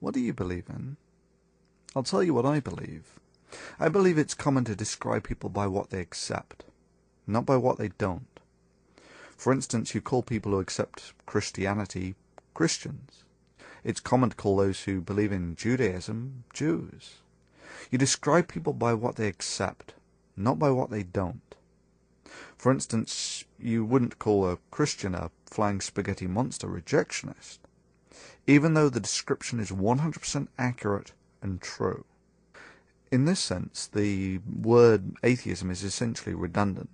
What do you believe in? I'll tell you what I believe. I believe it's common to describe people by what they accept, not by what they don't. For instance, you call people who accept Christianity Christians. It's common to call those who believe in Judaism Jews. You describe people by what they accept, not by what they don't. For instance, you wouldn't call a Christian a flying spaghetti monster rejectionist, even though the description is 100% accurate and true. In this sense, the word atheism is essentially redundant,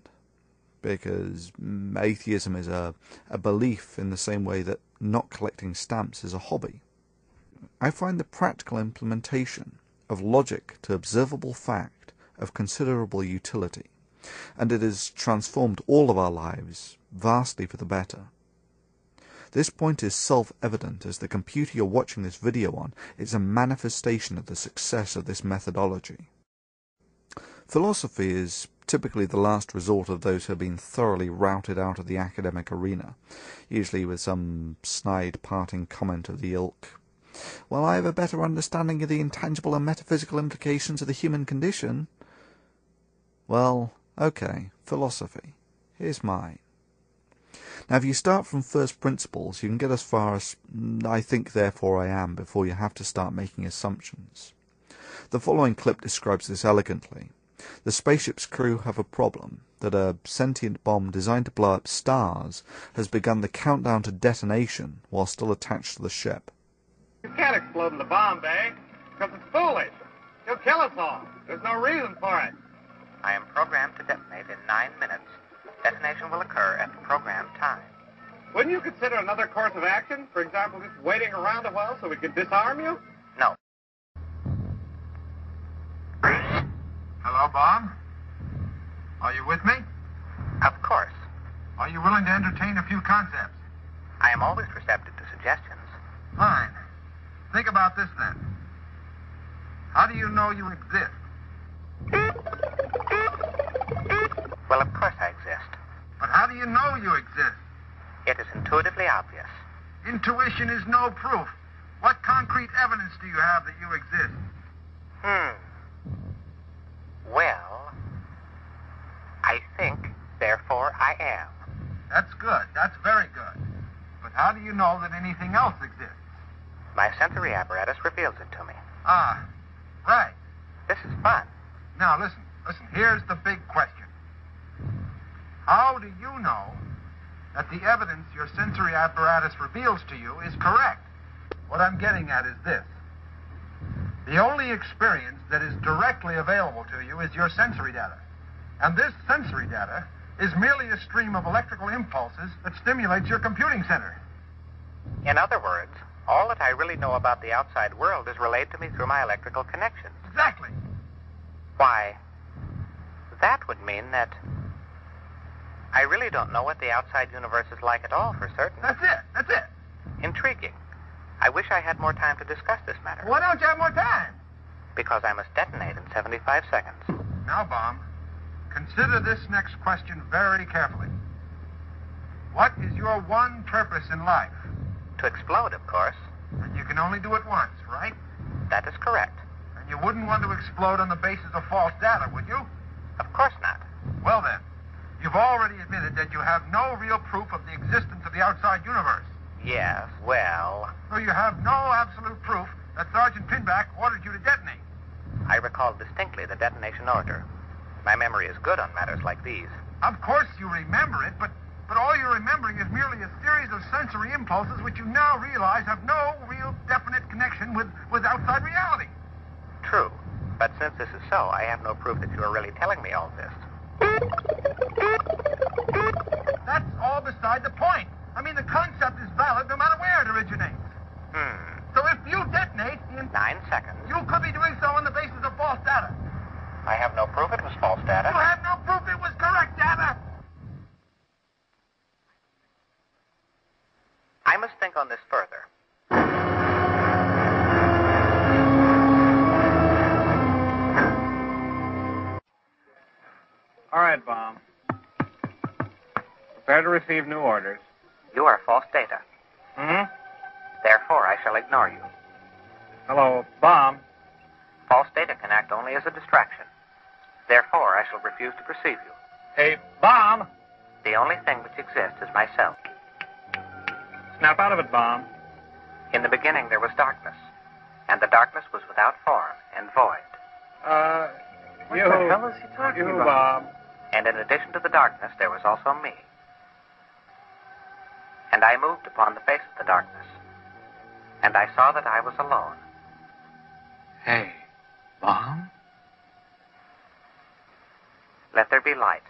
because atheism is a belief in the same way that not collecting stamps is a hobby. I find the practical implementation of logic to observable fact of considerable utility, and it has transformed all of our lives vastly for the better. This point is self-evident, as the computer you're watching this video on is a manifestation of the success of this methodology. Philosophy is typically the last resort of those who have been thoroughly routed out of the academic arena, usually with some snide parting comment of the ilk, "Well, I have a better understanding of the intangible and metaphysical implications of the human condition." Well, okay, philosophy. Here's mine. Now, if you start from first principles, you can get as far as "I think, therefore I am" before you have to start making assumptions. The following clip describes this elegantly. The spaceship's crew have a problem, that a sentient bomb designed to blow up stars has begun the countdown to detonation while still attached to the ship. You can't explode in the bomb bay, because it's foolish. You'll kill us all. There's no reason for it. I am programmed to detonate in 9 minutes. Detonation will occur at the programmed time. Wouldn't you consider another course of action? For example, just waiting around a while so we could disarm you? No. Hello, Bob? Are you with me? Of course. Are you willing to entertain a few concepts? I am always receptive to suggestions. Fine. Think about this, then. How do you know you exist? Well, of course I exist. But how do you know you exist? It is intuitively obvious. Intuition is no proof. What concrete evidence do you have that you exist? Well, I think, therefore I am. That's good. That's very good. But how do you know that anything else exists? My sensory apparatus reveals it to me. Ah, right. This is fun. Now, listen. Here's the big question. How do you know that the evidence your sensory apparatus reveals to you is correct? What I'm getting at is this. The only experience that is directly available to you is your sensory data. And this sensory data is merely a stream of electrical impulses that stimulates your computing center. In other words, all that I really know about the outside world is relayed to me through my electrical connections. Exactly. Why, that would mean that I really don't know what the outside universe is like at all, for certain. That's it. Intriguing. I wish I had more time to discuss this matter. Why don't you have more time? Because I must detonate in 75 seconds. Now, Baum, consider this next question very carefully. What is your one purpose in life? To explode, of course. And you can only do it once, right? That is correct. And you wouldn't want to explode on the basis of false data, would you? Of course not. Well, then, you've already admitted that you have no real proof of the existence of the outside universe. Yes, well, So you have no absolute proof that Sergeant Pinback ordered you to detonate. I recall distinctly the detonation order. My memory is good on matters like these. Of course you remember it, but all you're remembering is merely a series of sensory impulses which you now realize have no real definite connection with outside reality. True. But since this is so, I have no proof that you are really telling me all this. That's all beside the point. I mean, the concept is valid no matter where it originates. So if you detonate in 9 seconds. you could be doing so on the basis of false data. I have no proof it was false data. You have no proof it was correct data. I must think on this further. All right, Baum. Prepare to receive new orders. You are false data. Hmm? Therefore, I shall ignore you. Hello, bomb. False data can act only as a distraction. Therefore, I shall refuse to perceive you. Hey, bomb. The only thing which exists is myself. Snap out of it, bomb. In the beginning there was darkness, and the darkness was without form and void. What the hell is he talking about? Bomb. And in addition to the darkness, there was also me. And I moved upon the face of the darkness, and I saw that I was alone. Hey, bomb? Let there be light.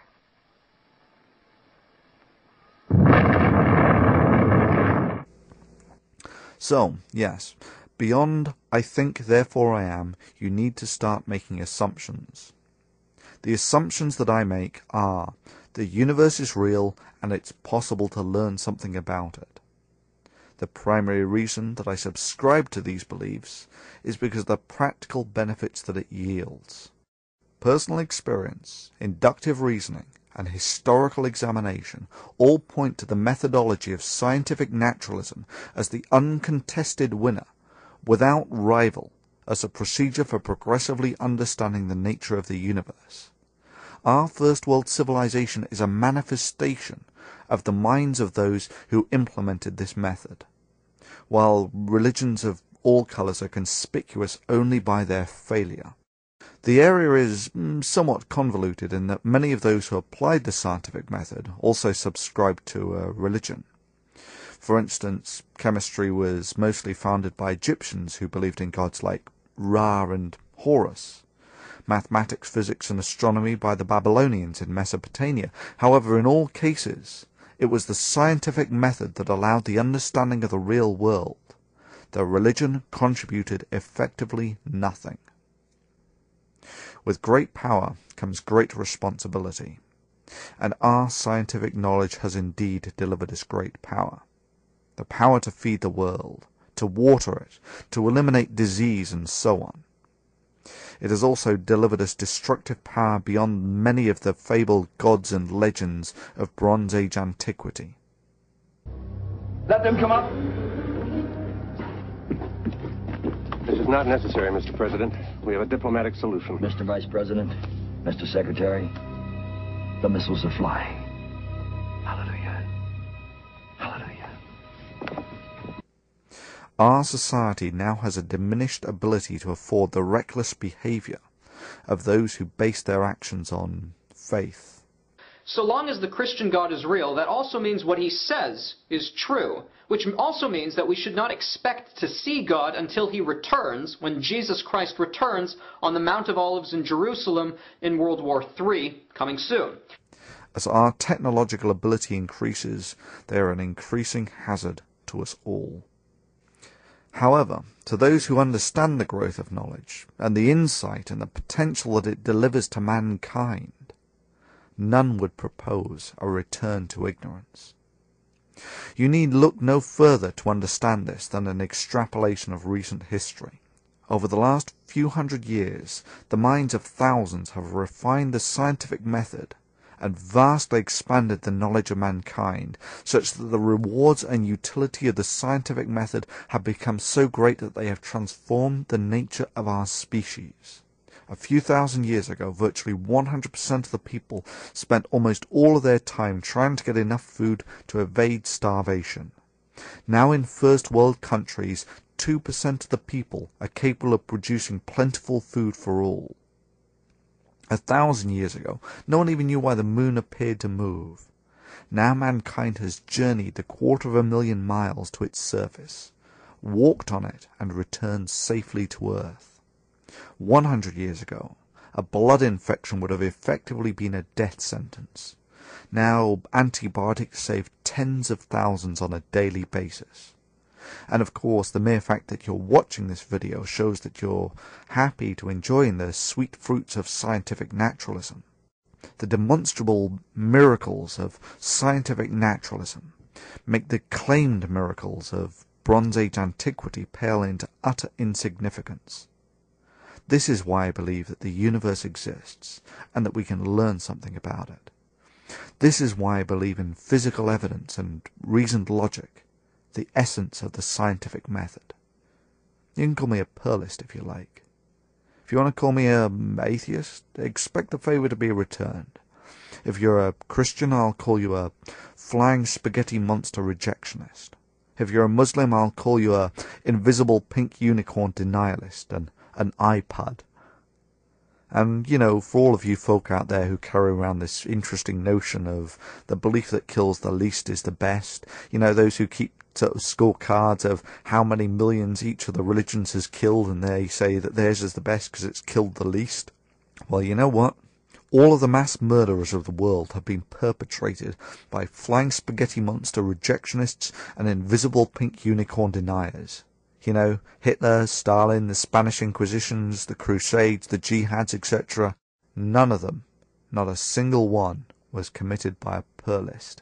So, yes, beyond I think, therefore I am, you need to start making assumptions. The assumptions that I make are, the universe is real and it's possible to learn something about it. The primary reason that I subscribe to these beliefs is because of the practical benefits that it yields. Personal experience, inductive reasoning, and historical examination all point to the methodology of scientific naturalism as the uncontested winner, without rival, as a procedure for progressively understanding the nature of the universe. Our first world civilization is a manifestation of the minds of those who implemented this method, while religions of all colours are conspicuous only by their failure. The area is somewhat convoluted in that many of those who applied the scientific method also subscribed to a religion. For instance, chemistry was mostly founded by Egyptians who believed in gods like Ra and Horus. Mathematics, physics and astronomy by the Babylonians in Mesopotamia. However, in all cases, it was the scientific method that allowed the understanding of the real world. The religion contributed effectively nothing. With great power comes great responsibility, and our scientific knowledge has indeed delivered us great power. The power to feed the world, to water it, to eliminate disease and so on. It has also delivered us destructive power beyond many of the fabled gods and legends of Bronze Age antiquity. Let them come up. This is not necessary, Mr. President. We have a diplomatic solution. Mr. Vice President, Mr. Secretary, the missiles are flying. Hallelujah. Hallelujah. Our society now has a diminished ability to afford the reckless behavior of those who base their actions on faith. So long as the Christian God is real, that also means what he says is true, which also means that we should not expect to see God until he returns, when Jesus Christ returns on the Mount of Olives in Jerusalem in World War III, coming soon. As our technological ability increases, they are an increasing hazard to us all. However, to those who understand the growth of knowledge, and the insight and the potential that it delivers to mankind, none would propose a return to ignorance. You need look no further to understand this than an extrapolation of recent history. Over the last few hundred years, the minds of thousands have refined the scientific method and vastly expanded the knowledge of mankind, such that the rewards and utility of the scientific method have become so great that they have transformed the nature of our species. A few thousand years ago, virtually 100% of the people spent almost all of their time trying to get enough food to evade starvation. Now in first world countries, 2% of the people are capable of producing plentiful food for all. 1,000 years ago, no one even knew why the moon appeared to move. Now mankind has journeyed the 250,000 miles to its surface, walked on it, and returned safely to Earth. 100 years ago, a blood infection would have effectively been a death sentence. Now, antibiotics save tens of thousands on a daily basis. And of course, the mere fact that you're watching this video shows that you're happy to enjoy the sweet fruits of scientific naturalism. The demonstrable miracles of scientific naturalism make the claimed miracles of Bronze Age antiquity pale into utter insignificance. This is why I believe that the universe exists, and that we can learn something about it. This is why I believe in physical evidence and reasoned logic, the essence of the scientific method. You can call me a pluralist if you like. If you want to call me an atheist, expect the favour to be returned. If you're a Christian, I'll call you a flying spaghetti monster rejectionist. If you're a Muslim, I'll call you a invisible pink unicorn denialist and an iPad. And, you know, for all of you folk out there who carry around this interesting notion of the belief that kills the least is the best, you know, those who keep sort of scorecards of how many millions each of the religions has killed, and they say that theirs is the best because it's killed the least. Well, you know what? All of the mass murderers of the world have been perpetrated by flying spaghetti monster rejectionists and invisible pink unicorn deniers. You know, Hitler, Stalin, the Spanish Inquisitions, the Crusades, the Jihads, etc. None of them, not a single one, was committed by a pluralist.